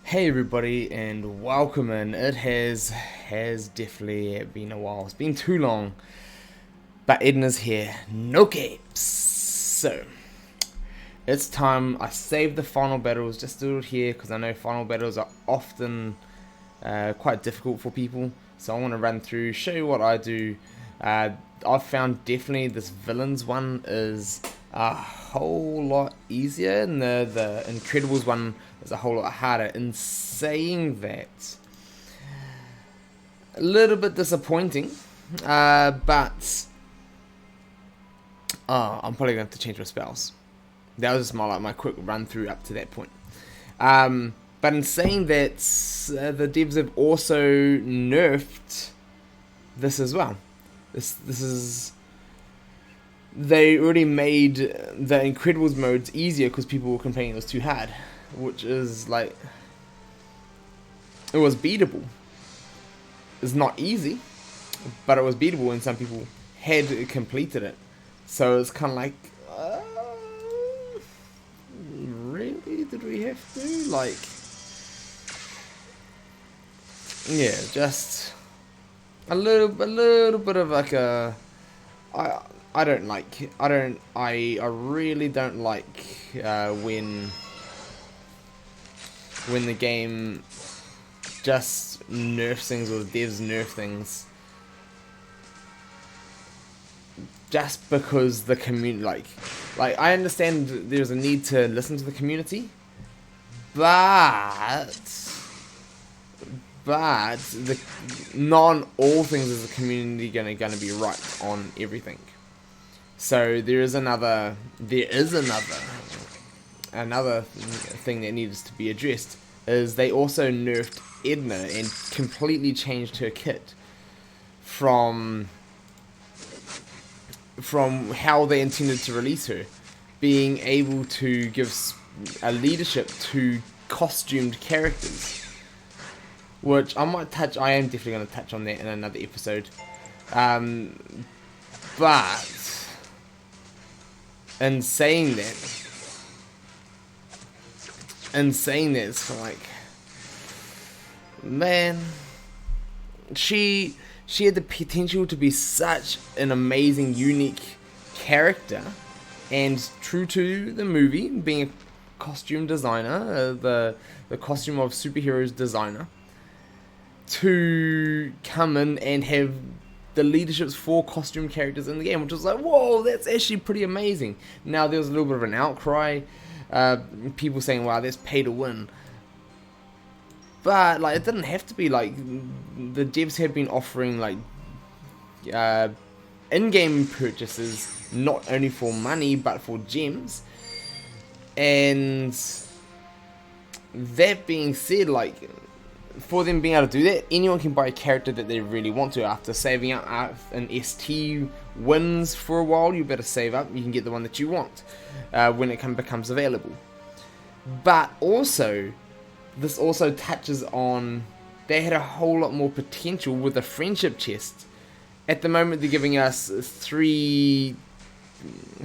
Hey everybody and welcome in. It has definitely been a while. It's been too long. But Edna's here. No capes. So it's time I saved the final battles just to do it here because I know final battles are often quite difficult for people. So I want to run through, show you what I do. I've found definitely this villains one is a whole lot easier, and the Incredibles one is a whole lot harder. In saying that, a little bit disappointing, but I'm probably going to have to change my spells. That was just my quick run through up to that point. But in saying that, the devs have also nerfed this as well. This is, they already made the Incredibles modes easier because people were complaining it was too hard, which is like, it was beatable. It's not easy, but it was beatable and some people had completed it. So it's kind of like, really? Did we have to? Like, yeah, just a little bit of like a, I really don't like when the game just nerfs things, or the devs nerf things just because the community, like I understand there's a need to listen to the community, but not all things is the community gonna be right on everything. So there is another thing that needs to be addressed, is they also nerfed Edna and completely changed her kit from how they intended to release her, being able to give a leadership to costumed characters, which I am definitely going to touch on that in another episode. But in saying that, it's like, man, she had the potential to be such an amazing, unique character, and true to the movie, being a costume designer, the costume of superheroes designer, to come in and have the leaderships for costume characters in the game, which was like, whoa, that's actually pretty amazing. Now there was a little bit of an outcry, people saying, wow, that's pay to win. But like, it didn't have to be. Like, the devs had been offering like in-game purchases, not only for money but for gems. And that being said, like, for them being able to do that, anyone can buy a character that they really want to. After saving up an ST wins for a while, you better save up, you can get the one that you want when it becomes available. But also, this also touches on, they had a whole lot more potential with the friendship chest. At the moment, they're giving us three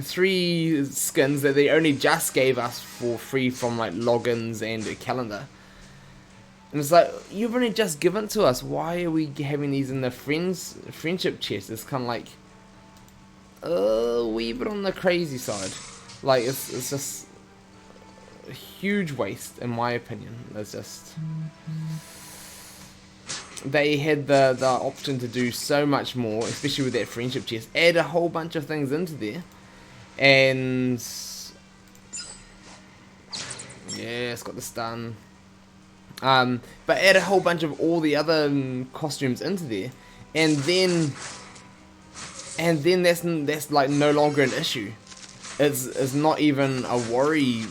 skins that they only just gave us for free from like logins and a calendar. And it's like, you've only just given to us. Why are we having these in the friendship chest? It's kind of like a wee bit on the crazy side. Like, it's just a huge waste, in my opinion. It's just, they had the option to do so much more, especially with that friendship chest. Add a whole bunch of things into there, and yeah, it's got the stun. But add a whole bunch of all the other costumes into there, and then that's like no longer an issue. It's not even a worry,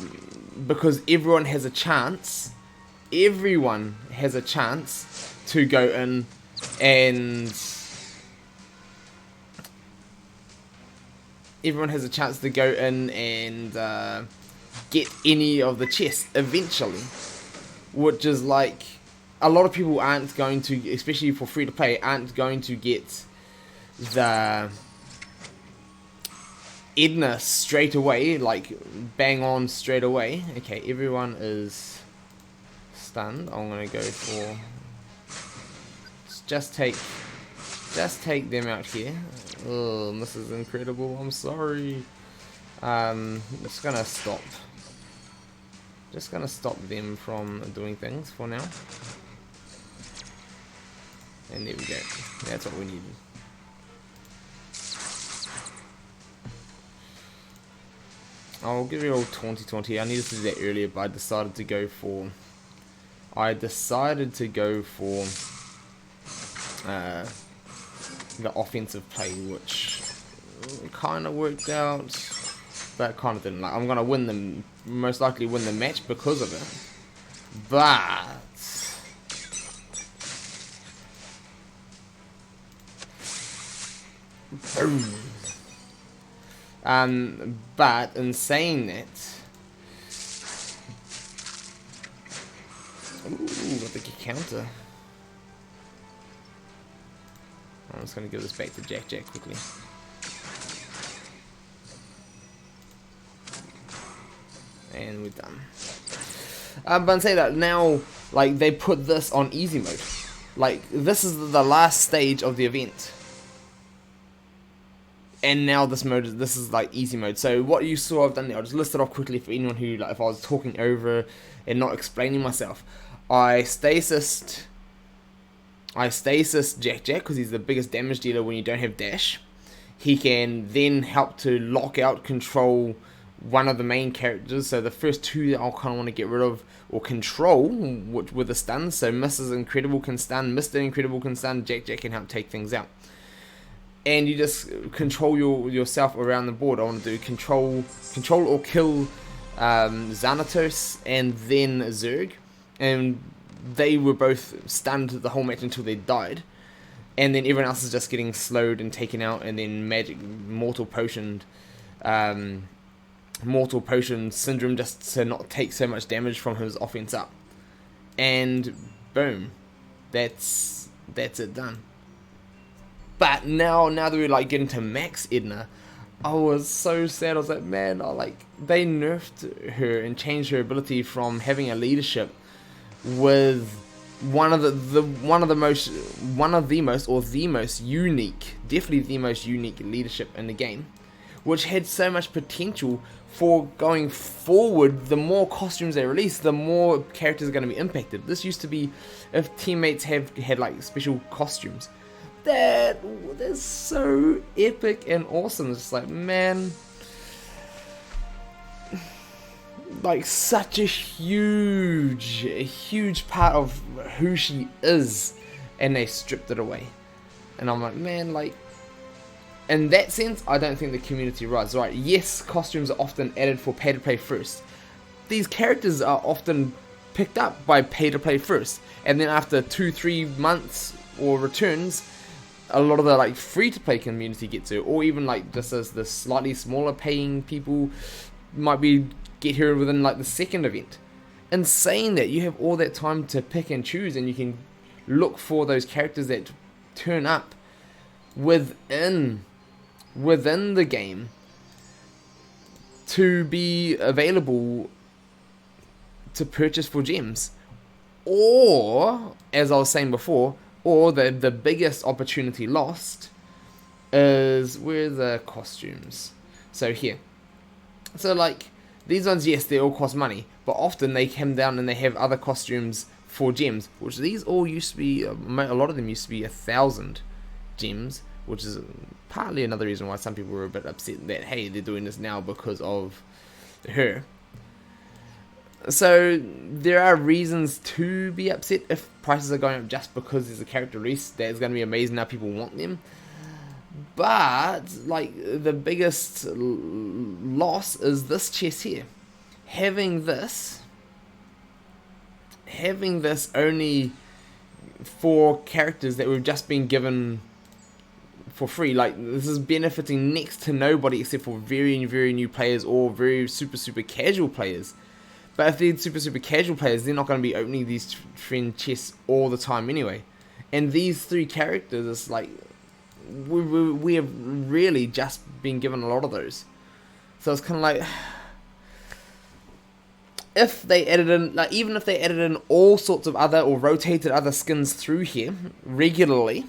because everyone has a chance. Everyone has a chance to go in and get any of the chests eventually. Which is like, a lot of people aren't going to, especially for free to play, aren't going to get the Edna straight away, like bang on straight away. Okay, everyone is stunned, I'm gonna go for just take them out here. Oh, this is incredible. I'm sorry. Just gonna stop them from doing things for now. And there we go. That's what we needed. I'll give you all 2020. I needed to do that earlier, but I decided to go for the offensive play, which kind of worked out, but kind of didn't. Like, I'm gonna most likely win the match because of it, but boom. But in saying that, ooh, got the counter. I'm just gonna give this back to Jack quickly. And we're done. But in saying that, now, like, they put this on easy mode. Like, this is the last stage of the event. And now this is like easy mode. So what you saw I've done there, I'll just list it off quickly for anyone who, like, if I was talking over and not explaining myself. I stasis Jack because he's the biggest damage dealer when you don't have dash. He can then help to lock out, control one of the main characters. So the first two that I'll kind of want to get rid of or control with a stun. So Mrs. Incredible can stun, Mr. Incredible can stun, Jack can help take things out. And you just control yourself around the board. I want to do control or kill Xanatos and then Zerg, and they were both stunned the whole match until they died, and then everyone else is just getting slowed and taken out, and then magic mortal potion syndrome just to not take so much damage from his offense up, and boom, that's it done. But now that we're like getting to max Edna, I was so sad. I was like, man, they nerfed her and changed her ability from having a leadership with one of the most unique, definitely the most unique leadership in the game, which had so much potential for going forward. The more costumes they release, the more characters are going to be impacted. This used to be if teammates had like special costumes. That's so epic and awesome. It's like, man, like such a huge part of who she is, and they stripped it away. And I'm like, man, like, in that sense, I don't think the community rises. Right? Yes, costumes are often added for pay to play first. These characters are often picked up by pay to play first, and then after 2-3 months or returns, a lot of the like free to play community get to, or even like just as the slightly smaller paying people might get here within like the second event. And saying that, you have all that time to pick and choose, and you can look for those characters that turn up within the game to be available to purchase for gems. Or, as I was saying before, or the biggest opportunity lost is where the costumes. So here. So like, these ones, yes, they all cost money, but often they come down and they have other costumes for gems, which these all used to be, a lot of them used to be 1,000 gems, which is partly another reason why some people were a bit upset that, hey, they're doing this now because of her. So there are reasons to be upset if prices are going up just because there's a character release that is going to be amazing, now people want them. But like, the biggest loss is this chest here. Having this only for characters that we've just been given for free. Like, this is benefiting next to nobody except for very, very new players or very super casual players. But if they're super casual players, they're not going to be opening these friend chests all the time anyway. And these three characters, it's like, we have really just been given a lot of those. So it's kind of like, if they added in, like, even if they added in all sorts of other, or rotated other skins through here regularly,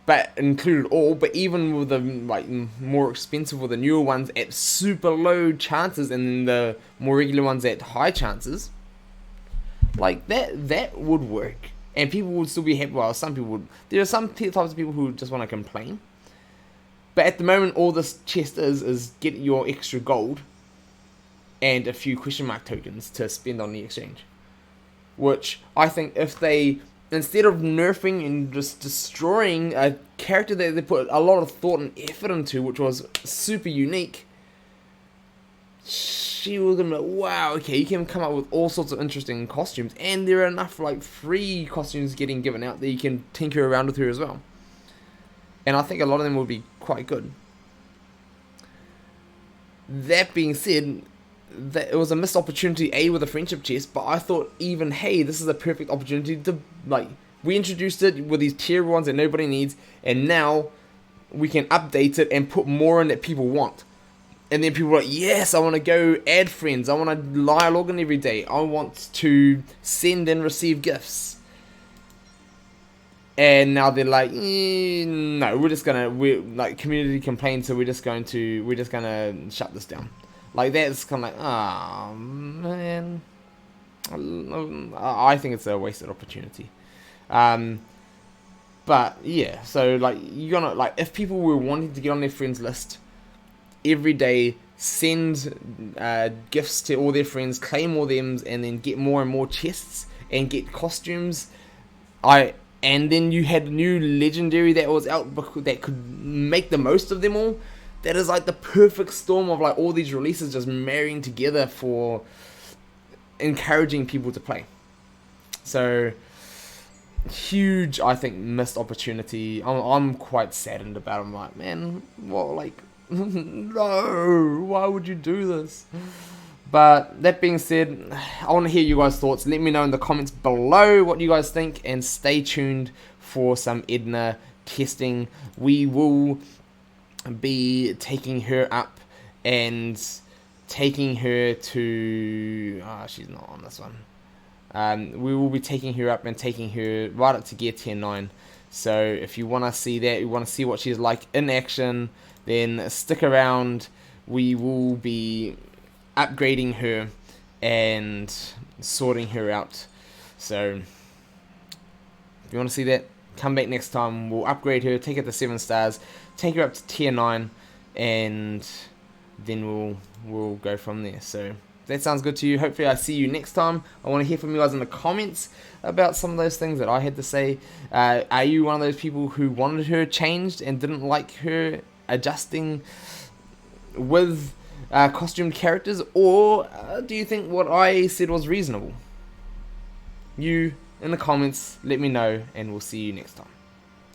but included all, but even with the, like, more expensive or the newer ones at super low chances, and then the more regular ones at high chances, like, that would work. And people would still be happy. Well, some people would. There are some types of people who just want to complain. But at the moment, all this chest is get your extra gold and a few question mark tokens to spend on the exchange. Which I think if they, instead of nerfing and just destroying a character that they put a lot of thought and effort into, which was super unique, she was gonna be like, wow, okay, you can come up with all sorts of interesting costumes, and there are enough, like, free costumes getting given out that you can tinker around with her as well. And I think a lot of them would be quite good. That being said, that it was a missed opportunity, A, with a friendship chest, but I thought even, hey, this is a perfect opportunity to, like, we introduced it with these tier ones that nobody needs, and now we can update it and put more in that people want. And then people are like, yes, I want to go add friends. I want to log in every day. I want to send and receive gifts. And now they're like, no, we're like, community complaints, so we're just gonna shut this down. Like, that's kind of like, oh man, I think it's a wasted opportunity. But yeah, so, like, you're gonna, like, if people were wanting to get on their friends list every day, send gifts to all their friends, claim all them, and then get more and more chests and get costumes. And then you had a new legendary that was out that could make the most of them all. That is like the perfect storm of, like, all these releases just marrying together for encouraging people to play. So huge, I think, missed opportunity. I'm quite saddened about it. I'm like, man, well, like, no, why would you do this? But that being said, I want to hear you guys' thoughts. Let me know in the comments below what you guys think, and stay tuned for some Edna testing. We will be taking her up and taking her to, she's not on this one. We will be taking her up and taking her right up to gear 10-9. So if you want to see that, you want to see what she's like in action, then stick around. We will be upgrading her and sorting her out. So if you want to see that, come back next time. We'll upgrade her, take her to 7 stars, take her up to tier 9, and then we'll go from there. So that sounds good to you. Hopefully I see you next time. I want to hear from you guys in the comments about some of those things that I had to say. Are you one of those people who wanted her changed and didn't like her adjusting with costumed characters, or do you think what I said was reasonable? You in the comments, let me know, and we'll see you next time.